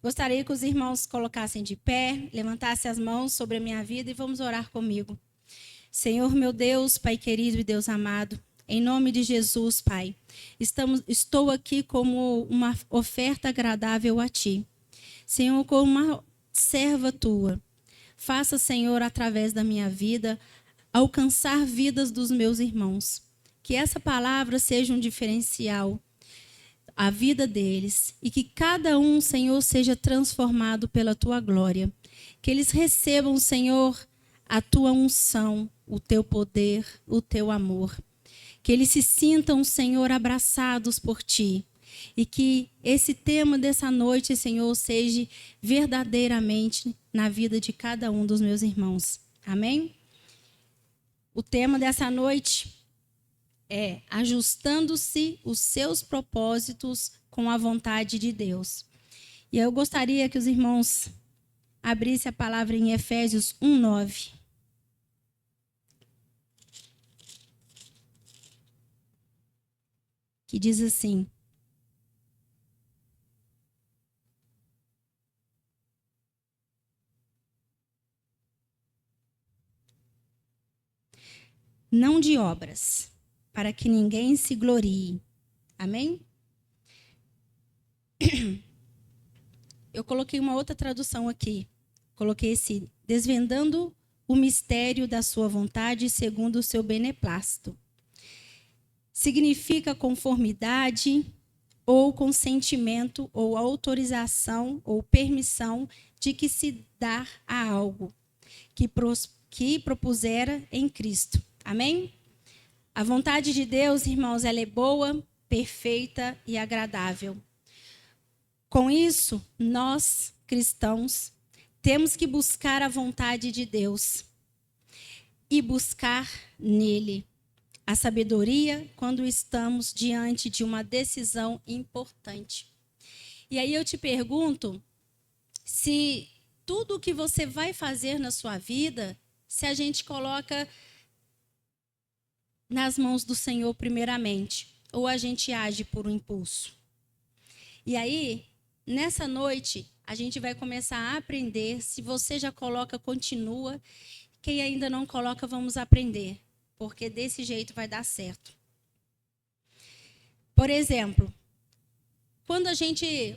Gostaria que os irmãos colocassem de pé, levantassem as mãos sobre a minha vida e vamos orar comigo. Senhor, meu Deus, Pai querido e Deus amado, em nome de Jesus, Pai, estou aqui como uma oferta agradável a Ti. Senhor, como uma serva Tua. Faça, Senhor, através da minha vida, alcançar vidas dos meus irmãos. Que essa palavra seja um diferencial à vida deles e que cada um, Senhor, seja transformado pela Tua glória. Que eles recebam, Senhor, a Tua unção, o Teu poder, o Teu amor. Que eles se sintam, Senhor, abraçados por Ti. E que esse tema dessa noite, Senhor, seja verdadeiramente na vida de cada um dos meus irmãos. Amém? O tema dessa noite é ajustando-se os seus propósitos com a vontade de Deus. E eu gostaria que os irmãos abrissem a palavra em Efésios 1:9. Que diz assim: não de obras, para que ninguém se glorie. Amém? Eu coloquei uma outra tradução aqui. Coloquei esse: desvendando o mistério da sua vontade segundo o seu beneplácito. Significa conformidade ou consentimento ou autorização ou permissão de que se dá a algo que propusera em Cristo. Amém? A vontade de Deus, irmãos, ela é boa, perfeita e agradável. Com isso, nós, cristãos, temos que buscar a vontade de Deus e buscar nele a sabedoria quando estamos diante de uma decisão importante. E aí eu te pergunto se tudo o que você vai fazer na sua vida, se a gente coloca nas mãos do Senhor primeiramente, ou a gente age por um impulso. E aí, nessa noite, a gente vai começar a aprender. Se você já coloca, continua. Quem ainda não coloca, vamos aprender, porque desse jeito vai dar certo. Por exemplo, quando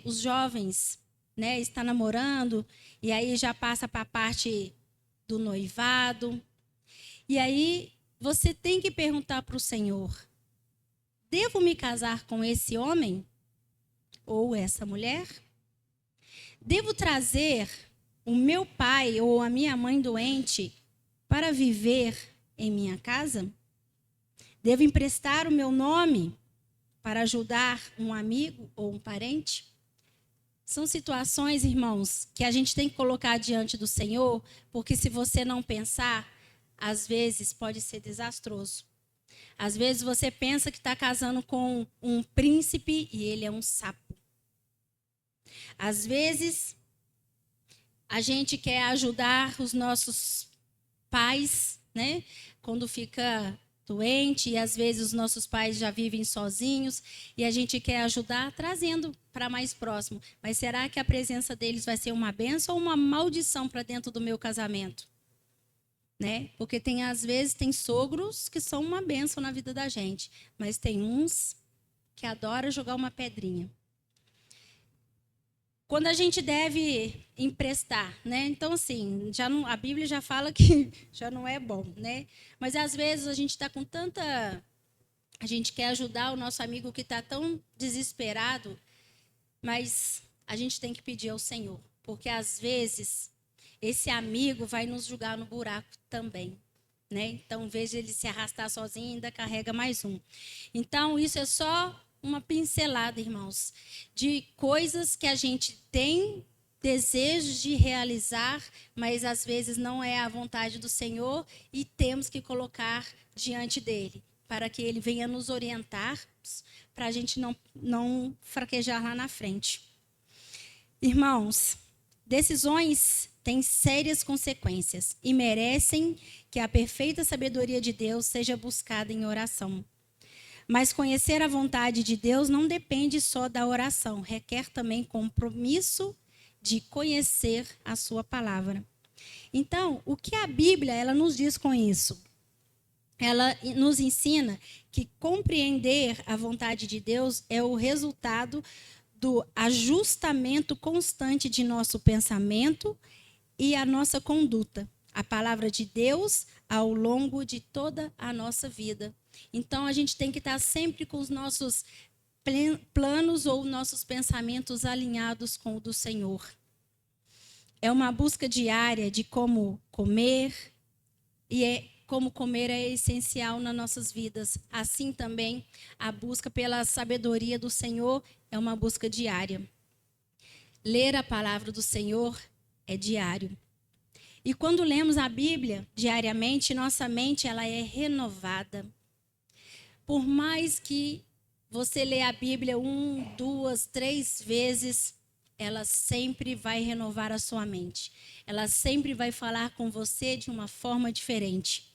os jovens, né, está namorando, e aí já passa para a parte do noivado, e aí você tem que perguntar para o Senhor: devo me casar com esse homem ou essa mulher? Devo trazer o meu pai ou a minha mãe doente para viver em minha casa? Devo emprestar o meu nome para ajudar um amigo ou um parente? São situações, irmãos, que a gente tem que colocar diante do Senhor, porque se você não pensar, às vezes pode ser desastroso. Às vezes você pensa que está casando com um príncipe e ele é um sapo. Às vezes a gente quer ajudar os nossos pais, né? Quando fica doente, e às vezes os nossos pais já vivem sozinhos e a gente quer ajudar trazendo para mais próximo. Mas será que a presença deles vai ser uma bênção ou uma maldição para dentro do meu casamento? Né? Porque às vezes tem sogros que são uma bênção na vida da gente, mas tem uns que adoram jogar uma pedrinha. Quando a gente deve emprestar, né? Então, assim, a Bíblia já fala que já não é bom, né? Mas, às vezes, a gente está com tanta... A gente quer ajudar o nosso amigo que está tão desesperado, mas a gente tem que pedir ao Senhor. Porque, às vezes, esse amigo vai nos jogar no buraco também, né? Então, em vez de ele se arrastar sozinho, ainda carrega mais um. Então, isso é só uma pincelada, irmãos, de coisas que a gente tem desejo de realizar, mas às vezes não é a vontade do Senhor e temos que colocar diante dele, para que ele venha nos orientar, para a gente não fraquejar lá na frente. Irmãos, decisões têm sérias consequências e merecem que a perfeita sabedoria de Deus seja buscada em oração. Mas conhecer a vontade de Deus não depende só da oração, requer também compromisso de conhecer a sua palavra. Então, o que a Bíblia ela nos diz com isso? Ela nos ensina que compreender a vontade de Deus é o resultado do ajustamento constante de nosso pensamento e a nossa conduta. A palavra de Deus ao longo de toda a nossa vida. Então, a gente tem que estar sempre com os nossos planos ou nossos pensamentos alinhados com o do Senhor. É uma busca diária de como comer, e como comer é essencial nas nossas vidas. Assim também, a busca pela sabedoria do Senhor é uma busca diária. Ler a palavra do Senhor é diário. E quando lemos a Bíblia diariamente, nossa mente ela é renovada. Por mais que você lê a Bíblia 1, 2, 3 vezes, ela sempre vai renovar a sua mente. Ela sempre vai falar com você de uma forma diferente.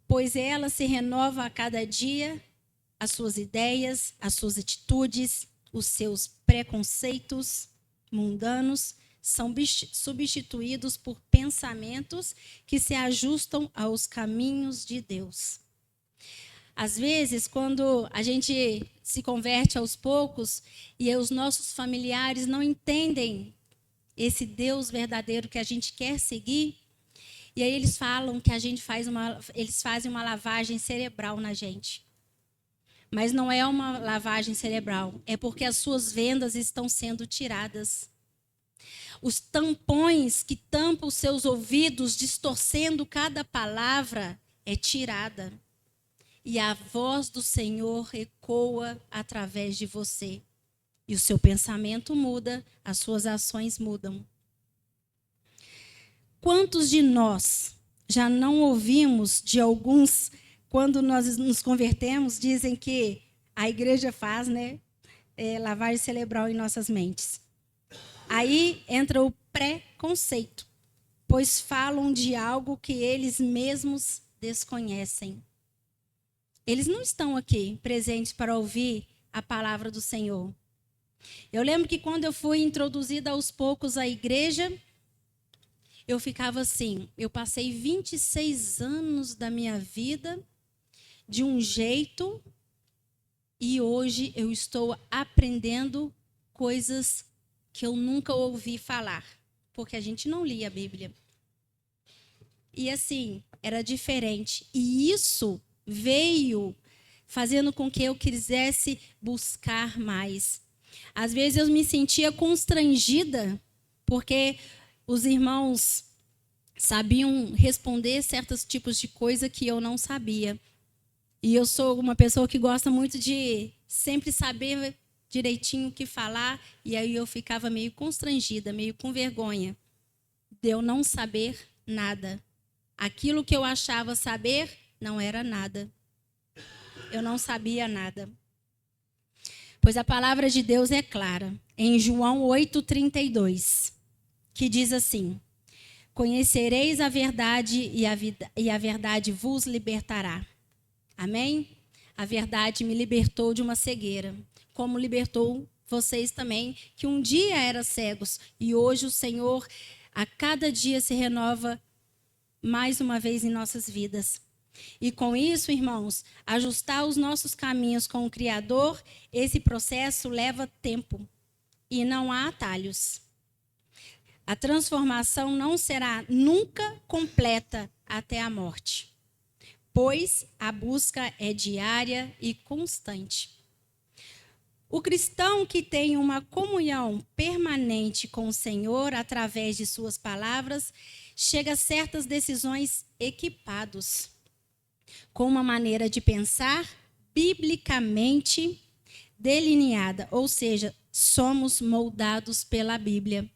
Pois ela se renova a cada dia, as suas ideias, as suas atitudes, os seus preconceitos mundanos são substituídos por pensamentos que se ajustam aos caminhos de Deus. Às vezes, quando a gente se converte aos poucos e os nossos familiares não entendem esse Deus verdadeiro que a gente quer seguir, e aí eles falam que eles fazem uma lavagem cerebral na gente. Mas não é uma lavagem cerebral, é porque as suas vendas estão sendo tiradas. Os tampões que tampam os seus ouvidos, distorcendo cada palavra, é tirada. E a voz do Senhor ecoa através de você. E o seu pensamento muda, as suas ações mudam. Quantos de nós já não ouvimos de alguns, quando nós nos convertemos, dizem que a igreja faz, lavagem cerebral em nossas mentes. Aí entra o preconceito, pois falam de algo que eles mesmos desconhecem. Eles não estão aqui presentes para ouvir a palavra do Senhor. Eu lembro que quando eu fui introduzida aos poucos à igreja, eu ficava assim, eu passei 26 anos da minha vida de um jeito e hoje eu estou aprendendo coisas que eu nunca ouvi falar, porque a gente não lia a Bíblia. E assim, era diferente. E isso veio fazendo com que eu quisesse buscar mais. Às vezes eu me sentia constrangida, porque os irmãos sabiam responder certos tipos de coisa que eu não sabia. E eu sou uma pessoa que gosta muito de sempre saber direitinho o que falar, e aí eu ficava meio constrangida, meio com vergonha de eu não saber nada. Aquilo que eu achava saber não era nada. Eu não sabia nada. Pois a palavra de Deus é clara, em João 8,32, que diz assim: conhecereis a verdade e a verdade vos libertará. Amém? A verdade me libertou de uma cegueira, como libertou vocês também, que um dia eram cegos, e hoje o Senhor, a cada dia, se renova mais uma vez em nossas vidas. E com isso, irmãos, ajustar os nossos caminhos com o Criador, esse processo leva tempo e não há atalhos. A transformação não será nunca completa até a morte, pois a busca é diária e constante. O cristão que tem uma comunhão permanente com o Senhor através de suas palavras, chega a certas decisões equipados, com uma maneira de pensar biblicamente delineada, ou seja, somos moldados pela Bíblia.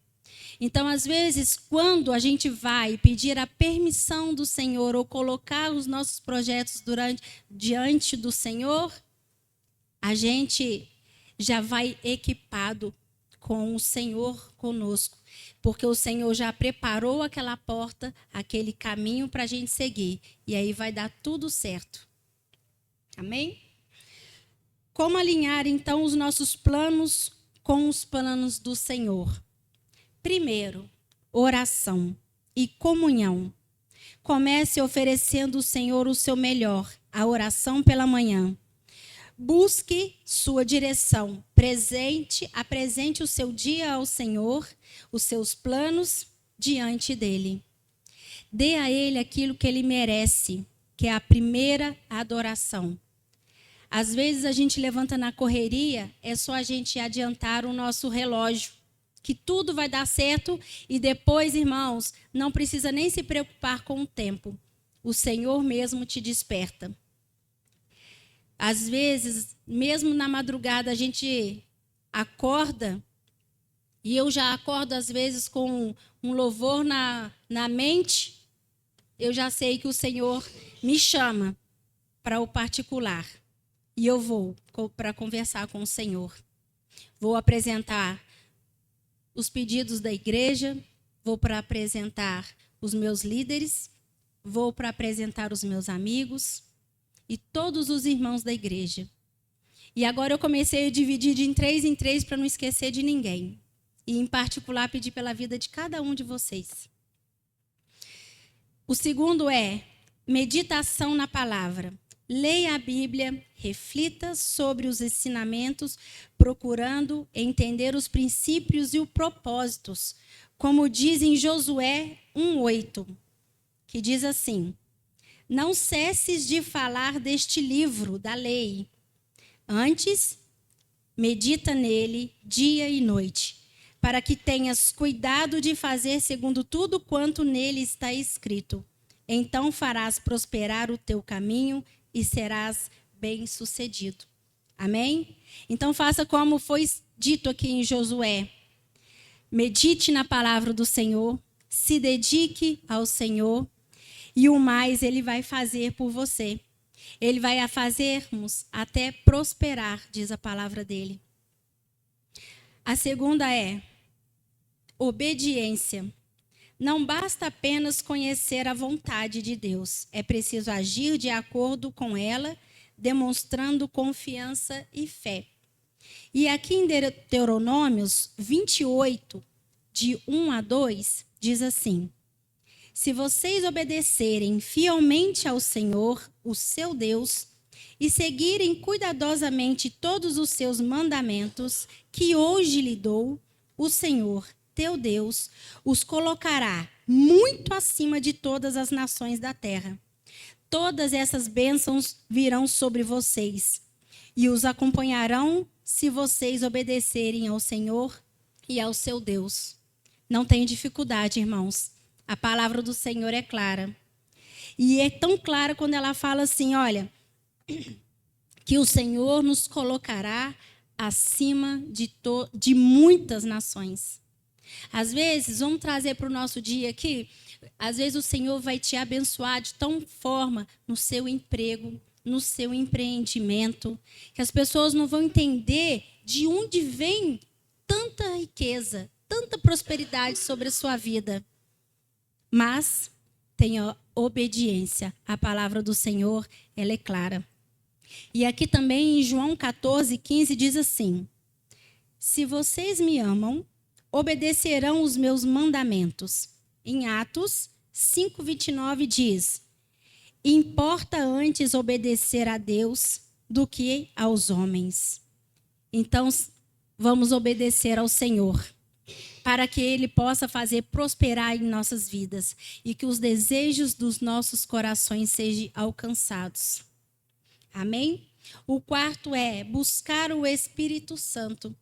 Então, às vezes, quando a gente vai pedir a permissão do Senhor ou colocar os nossos projetos diante do Senhor, a gente já vai equipado com o Senhor conosco, porque o Senhor já preparou aquela porta, aquele caminho para a gente seguir, e aí vai dar tudo certo. Amém? Como alinhar, então, os nossos planos com os planos do Senhor. Primeiro, oração e comunhão. Comece oferecendo ao Senhor o seu melhor, a oração pela manhã. Busque sua direção. Apresente o seu dia ao Senhor, os seus planos diante dele. Dê a ele aquilo que ele merece, que é a primeira adoração. Às vezes a gente levanta na correria, é só a gente adiantar o nosso relógio, que tudo vai dar certo e depois, irmãos, não precisa nem se preocupar com o tempo. O Senhor mesmo te desperta. Às vezes, mesmo na madrugada, a gente acorda, e eu já acordo às vezes com um louvor na mente, eu já sei que o Senhor me chama para o particular. E eu vou para conversar com o Senhor. Vou apresentar os pedidos da igreja, vou para apresentar os meus líderes, vou para apresentar os meus amigos e todos os irmãos da igreja. E agora eu comecei a dividir de em três para não esquecer de ninguém. E, em particular, pedir pela vida de cada um de vocês. O segundo é meditação na palavra. Leia a Bíblia, reflita sobre os ensinamentos, procurando entender os princípios e os propósitos, como diz em Josué 1:8, que diz assim: não cesses de falar deste livro da lei. Antes, medita nele dia e noite, para que tenhas cuidado de fazer segundo tudo quanto nele está escrito. Então farás prosperar o teu caminho e serás bem-sucedido. Amém? Então faça como foi dito aqui em Josué. Medite na palavra do Senhor, se dedique ao Senhor, e o mais ele vai fazer por você. Ele vai fazermos até prosperar, diz a palavra dele. A segunda é obediência. Não basta apenas conhecer a vontade de Deus. É preciso agir de acordo com ela, demonstrando confiança e fé. E aqui em Deuteronômios 28, de 1-2, diz assim: se vocês obedecerem fielmente ao Senhor, o seu Deus, e seguirem cuidadosamente todos os seus mandamentos que hoje lhe dou, o Senhor, teu Deus, os colocará muito acima de todas as nações da terra. Todas essas bênçãos virão sobre vocês e os acompanharão se vocês obedecerem ao Senhor e ao seu Deus. Não tem dificuldade, irmãos. A palavra do Senhor é clara. E é tão clara quando ela fala assim, olha, que o Senhor nos colocará acima de muitas nações. Às vezes, vamos trazer para o nosso dia aqui, às vezes o Senhor vai te abençoar de tal forma no seu emprego, no seu empreendimento, que as pessoas não vão entender de onde vem tanta riqueza, tanta prosperidade sobre a sua vida. Mas tenha obediência. A palavra do Senhor, ela é clara. E aqui também em João 14:15 diz assim: se vocês me amam, obedecerão os meus mandamentos. Em Atos 5:29 diz: importa antes obedecer a Deus do que aos homens. Então, vamos obedecer ao Senhor, para que Ele possa fazer prosperar em nossas vidas e que os desejos dos nossos corações sejam alcançados. Amém? O quarto é buscar o Espírito Santo.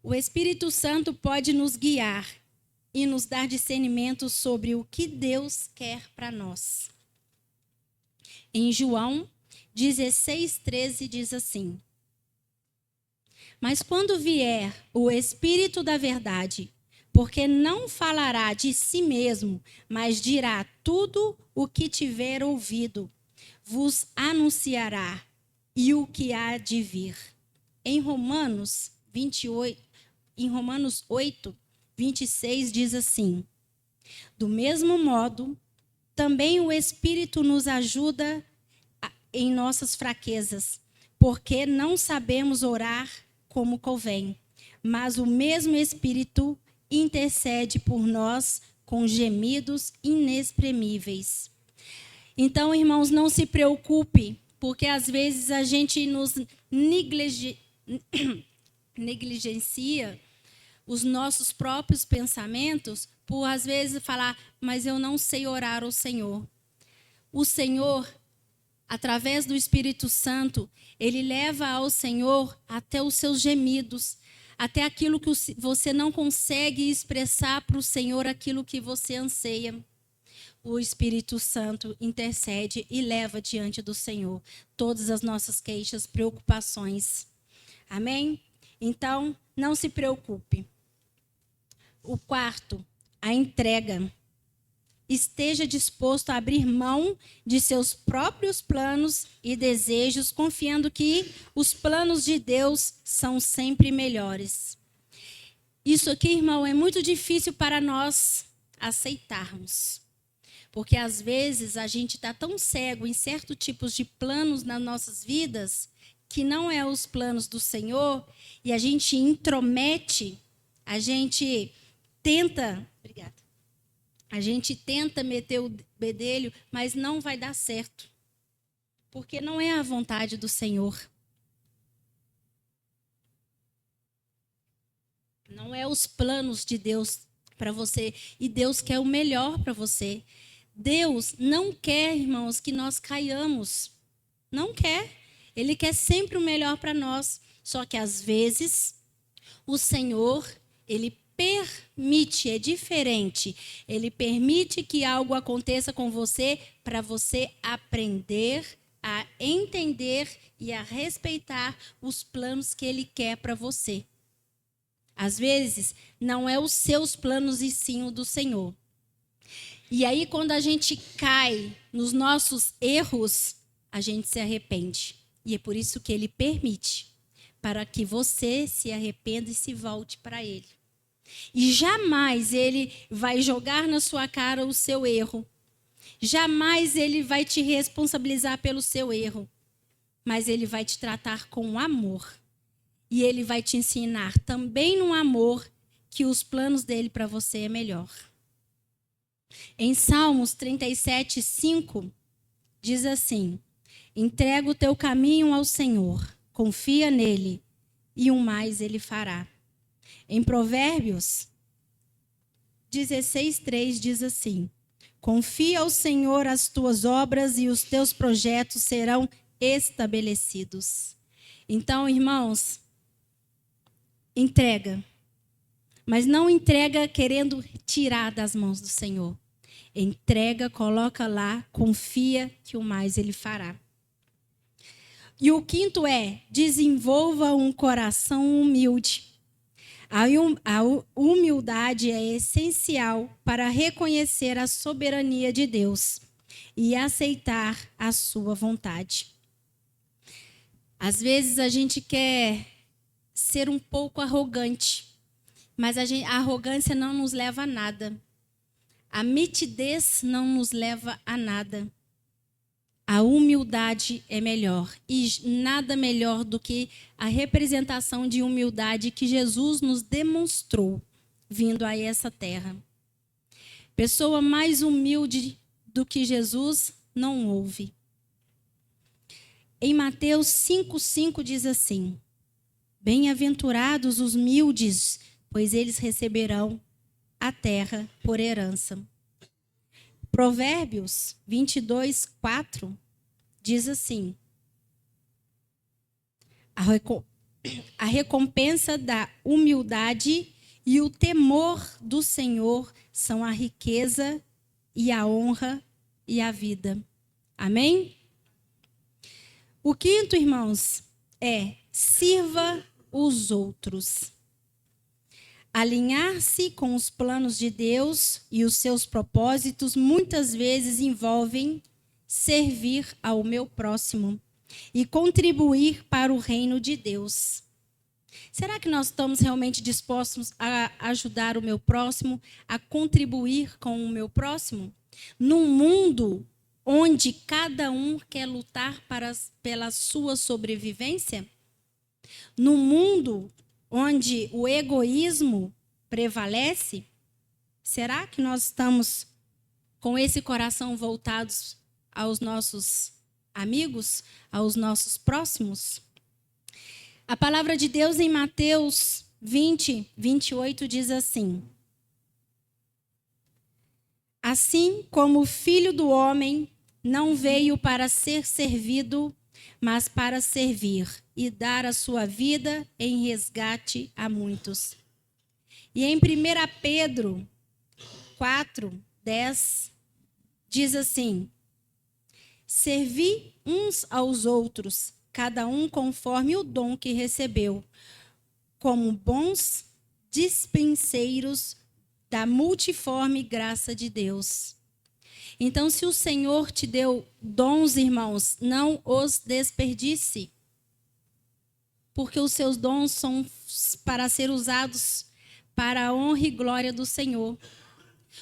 O Espírito Santo pode nos guiar e nos dar discernimento sobre o que Deus quer para nós. Em João 16:13 diz assim: mas quando vier o Espírito da verdade, porque não falará de si mesmo, mas dirá tudo o que tiver ouvido, vos anunciará e o que há de vir. Em Romanos 8:26 diz assim: do mesmo modo, também o Espírito nos ajuda em nossas fraquezas, porque não sabemos orar como convém, mas o mesmo Espírito intercede por nós com gemidos inexprimíveis. Então, irmãos, não se preocupe, porque às vezes a gente nos negligencia os nossos próprios pensamentos por, às vezes, falar, mas eu não sei orar ao Senhor. O Senhor, através do Espírito Santo, ele leva ao Senhor até os seus gemidos, até aquilo que você não consegue expressar para o Senhor, aquilo que você anseia. O Espírito Santo intercede e leva diante do Senhor todas as nossas queixas, preocupações. Amém? Então, não se preocupe. O quarto, a entrega. Esteja disposto a abrir mão de seus próprios planos e desejos, confiando que os planos de Deus são sempre melhores. Isso aqui, irmão, é muito difícil para nós aceitarmos. Porque às vezes a gente está tão cego em certos tipos de planos nas nossas vidas, que não é os planos do Senhor, e a gente intromete, a gente tenta meter o bedelho, mas não vai dar certo. Porque não é a vontade do Senhor. Não é os planos de Deus para você. E Deus quer o melhor para você. Deus não quer, irmãos, que nós caiamos. Não quer. Ele quer sempre o melhor para nós. Só que às vezes o Senhor, ele permite, é diferente. Ele permite que algo aconteça com você para você aprender a entender e a respeitar os planos que ele quer para você. Às vezes, não é os seus planos e sim o do Senhor. E aí, quando a gente cai nos nossos erros, a gente se arrepende. E é por isso que ele permite, para que você se arrependa e se volte para ele. E jamais ele vai jogar na sua cara o seu erro. Jamais ele vai te responsabilizar pelo seu erro. Mas ele vai te tratar com amor. E ele vai te ensinar também no amor que os planos dele para você é melhor. Em Salmos 37, 5, diz assim: entrega o teu caminho ao Senhor, confia nele, e o mais ele fará. Em Provérbios 16, 3 diz assim: confia ao Senhor as tuas obras e os teus projetos serão estabelecidos. Então, irmãos, entrega. Mas não entrega querendo tirar das mãos do Senhor. Entrega, coloca lá, confia que o mais ele fará. E o quinto é: desenvolva um coração humilde. A humildade é essencial para reconhecer a soberania de Deus e aceitar a sua vontade. Às vezes a gente quer ser um pouco arrogante, mas a arrogância não nos leva a nada. A mitidez não nos leva a nada. A humildade é melhor. E nada melhor do que a representação de humildade que Jesus nos demonstrou vindo a essa terra. Pessoa mais humilde do que Jesus não houve. Em Mateus 5,5 diz assim: bem-aventurados os humildes, pois eles receberão a terra por herança. Provérbios 22, 4 diz assim: a recompensa da humildade e o temor do Senhor são a riqueza e a honra e a vida. Amém? O quinto, irmãos, é: sirva os outros. Alinhar-se com os planos de Deus e os seus propósitos muitas vezes envolvem servir ao meu próximo e contribuir para o reino de Deus. Será que nós estamos realmente dispostos a ajudar o meu próximo, a contribuir com o meu próximo? Num mundo onde cada um quer lutar pela sua sobrevivência? No mundo onde o egoísmo prevalece, será que nós estamos com esse coração voltados aos nossos amigos, aos nossos próximos? A palavra de Deus em Mateus 20, 28 diz assim: assim como o Filho do Homem não veio para ser servido, mas para servir e dar a sua vida em resgate a muitos. E em 1 Pedro 4, 10, diz assim: servi uns aos outros, cada um conforme o dom que recebeu, como bons dispenseiros da multiforme graça de Deus. Então, se o Senhor te deu dons, irmãos, não os desperdice, porque os seus dons são para ser usados para a honra e glória do Senhor.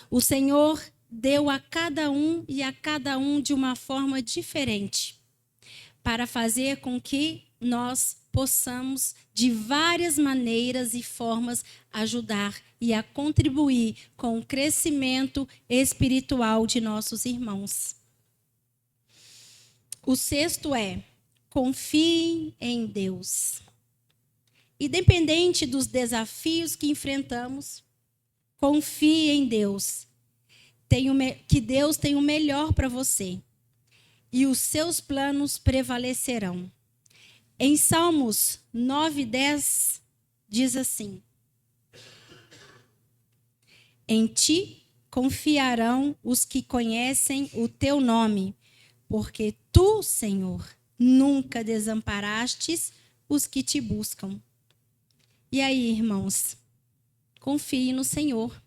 O Senhor deu a cada um e a cada um de uma forma diferente, para fazer com que nós possamos, de várias maneiras e formas, ajudar e a contribuir com o crescimento espiritual de nossos irmãos. O sexto é: confiem em Deus. Independente dos desafios que enfrentamos, confie em Deus. Que Deus tem o melhor para você e os seus planos prevalecerão. Em Salmos 9:10 diz assim: em ti confiarão os que conhecem o teu nome, porque tu, Senhor, nunca desamparastes os que te buscam. E aí, irmãos, confie no Senhor,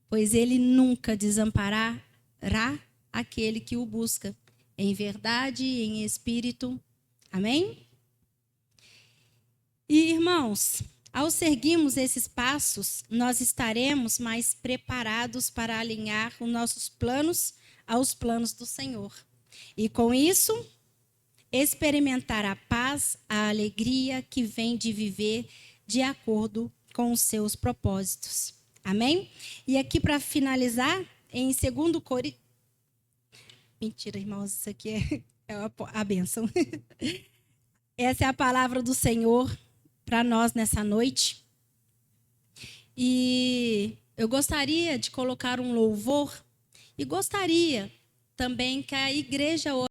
pois ele nunca desamparará aquele que o busca, em verdade e em espírito. Amém? E, irmãos, ao seguirmos esses passos, nós estaremos mais preparados para alinhar os nossos planos aos planos do Senhor. E com isso, experimentar a paz, a alegria que vem de viver de acordo com os seus propósitos. Amém? E aqui para finalizar, em 2 Coríntios... Mentira, irmãos, isso aqui é a bênção. Essa é a palavra do Senhor para nós nessa noite. E eu gostaria de colocar um louvor e gostaria também que a igreja